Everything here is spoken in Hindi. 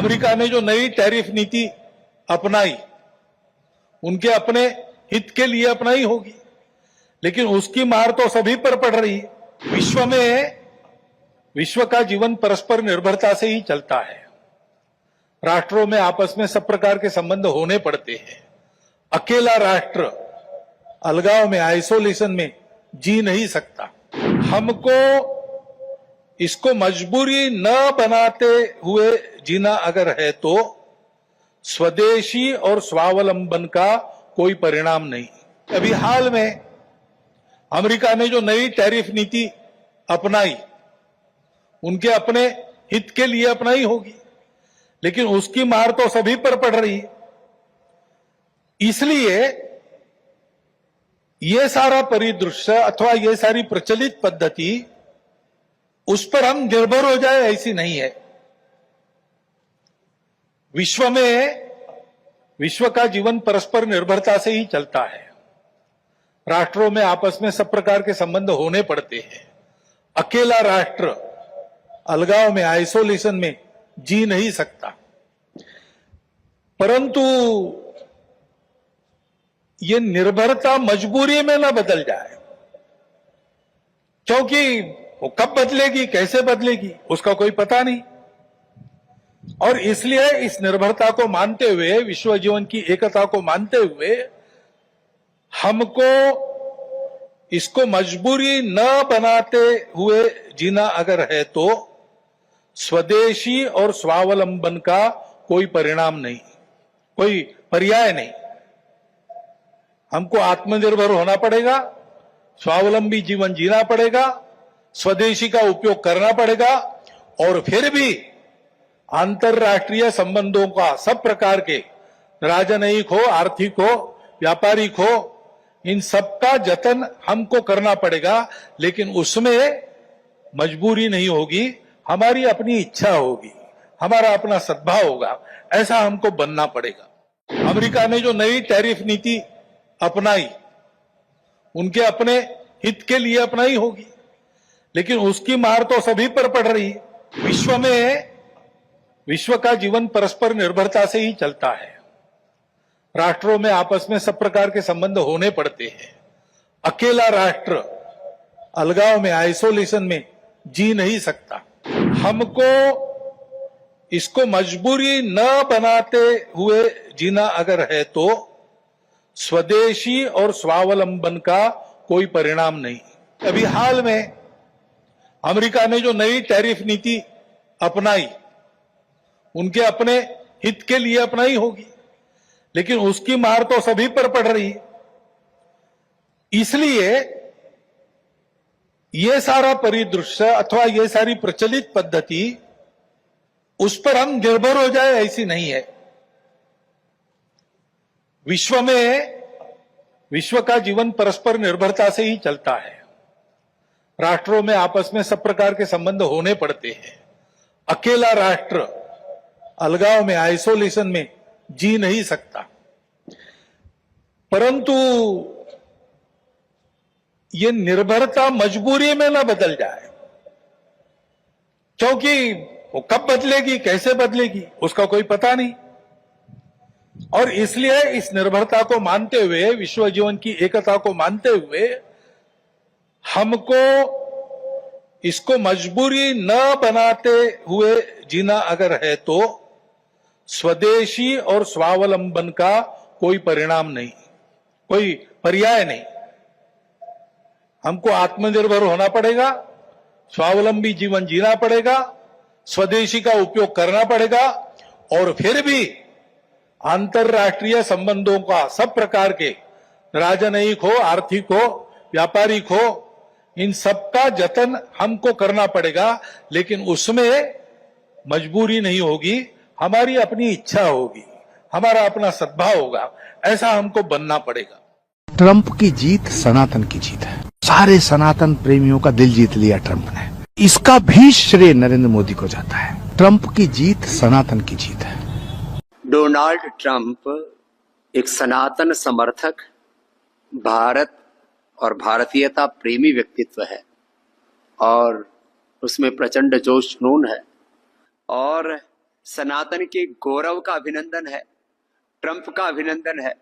अमेरिका ने जो नई टैरिफ नीति अपनाई, उनके अपने हित के लिए अपनाई होगी, लेकिन उसकी मार तो सभी पर पड़ रही है। विश्व का जीवन परस्पर निर्भरता से ही चलता है। राष्ट्रों में आपस में सब प्रकार के संबंध होने पड़ते हैं। अकेला राष्ट्र अलगाव में, आइसोलेशन में जी नहीं सकता। हमको इसको मजबूरी न बनाते हुए जीना अगर है तो स्वदेशी और स्वावलंबन का कोई परिणाम नहीं। अभी हाल में अमेरिका ने जो नई टैरिफ नीति अपनाई, उनके अपने हित के लिए अपनाई होगी, लेकिन उसकी मार तो सभी पर पड़ रही है। इसलिए ये सारा परिदृश्य अथवा ये सारी प्रचलित पद्धति, उस पर हम निर्भर हो जाए ऐसी नहीं है। विश्व का जीवन परस्पर निर्भरता से ही चलता है। राष्ट्रों में आपस में सब प्रकार के संबंध होने पड़ते हैं। अकेला राष्ट्र अलगाव में, आइसोलेशन में जी नहीं सकता। परंतु ये निर्भरता मजबूरी में न बदल जाए, क्योंकि वो कब बदलेगी, कैसे बदलेगी, उसका कोई पता नहीं। और इसलिए इस निर्भरता को मानते हुए, विश्व जीवन की एकता को मानते हुए, हमको इसको मजबूरी न बनाते हुए जीना अगर है तो स्वदेशी और स्वावलंबन का कोई परिणाम नहीं, कोई पर्याय नहीं। हमको आत्मनिर्भर होना पड़ेगा, स्वावलंबी जीवन जीना पड़ेगा, स्वदेशी का उपयोग करना पड़ेगा, और फिर भी अंतरराष्ट्रीय संबंधों का सब प्रकार के, राजनयिक हो, आर्थिक हो, व्यापारिक हो, इन सबका जतन हमको करना पड़ेगा। लेकिन उसमें मजबूरी नहीं होगी, हमारी अपनी इच्छा होगी, हमारा अपना सद्भाव होगा। ऐसा हमको बनना पड़ेगा। अमेरिका ने जो नई टैरिफ नीति अपनाई, उनके अपने हित के लिए अपनाई होगी, लेकिन उसकी मार तो सभी पर पड़ रही है। विश्व का जीवन परस्पर निर्भरता से ही चलता है। राष्ट्रों में आपस में सब प्रकार के संबंध होने पड़ते हैं। अकेला राष्ट्र अलगाव में, आइसोलेशन में जी नहीं सकता। हमको इसको मजबूरी न बनाते हुए जीना अगर है तो स्वदेशी और स्वावलंबन का कोई परिणाम नहीं। अभी हाल में अमेरिका ने जो नई टैरिफ नीति अपनाई, उनके अपने हित के लिए अपनाई होगी, लेकिन उसकी मार तो सभी पर पड़ रही है। इसलिए ये सारा परिदृश्य अथवा ये सारी प्रचलित पद्धति, उस पर हम निर्भर हो जाए ऐसी नहीं है। विश्व का जीवन परस्पर निर्भरता से ही चलता है। राष्ट्रों में आपस में सब प्रकार के संबंध होने पड़ते हैं। अकेला राष्ट्र अलगाव में, आइसोलेशन में जी नहीं सकता। परंतु ये निर्भरता मजबूरी में न बदल जाए, क्योंकि वो कब बदलेगी, कैसे बदलेगी, उसका कोई पता नहीं। और इसलिए इस निर्भरता को मानते हुए, विश्व जीवन की एकता को मानते हुए, हमको इसको मजबूरी न बनाते हुए जीना अगर है तो स्वदेशी और स्वावलंबन का कोई परिणाम नहीं, कोई पर्याय नहीं। हमको आत्मनिर्भर होना पड़ेगा, स्वावलंबी जीवन जीना पड़ेगा, स्वदेशी का उपयोग करना पड़ेगा, और फिर भी अंतरराष्ट्रीय संबंधों का सब प्रकार के, राजनयिक हो, आर्थिक हो, व्यापारिक हो, इन सबका जतन हमको करना पड़ेगा। लेकिन उसमें मजबूरी नहीं होगी, हमारी अपनी इच्छा होगी, हमारा अपना सद्भाव होगा। ऐसा हमको बनना पड़ेगा। ट्रंप की जीत सनातन की जीत है। सारे सनातन प्रेमियों का दिल जीत लिया ट्रंप ने। इसका भी श्रेय नरेंद्र मोदी को जाता है। ट्रंप की जीत सनातन की जीत है। डोनाल्ड ट्रंप एक सनातन समर्थक, भारत और भारतीयता प्रेमी व्यक्तित्व है, और उसमें प्रचंड जोश जुनून है, और सनातन के गौरव का अभिनंदन है, ट्रंप का अभिनंदन है।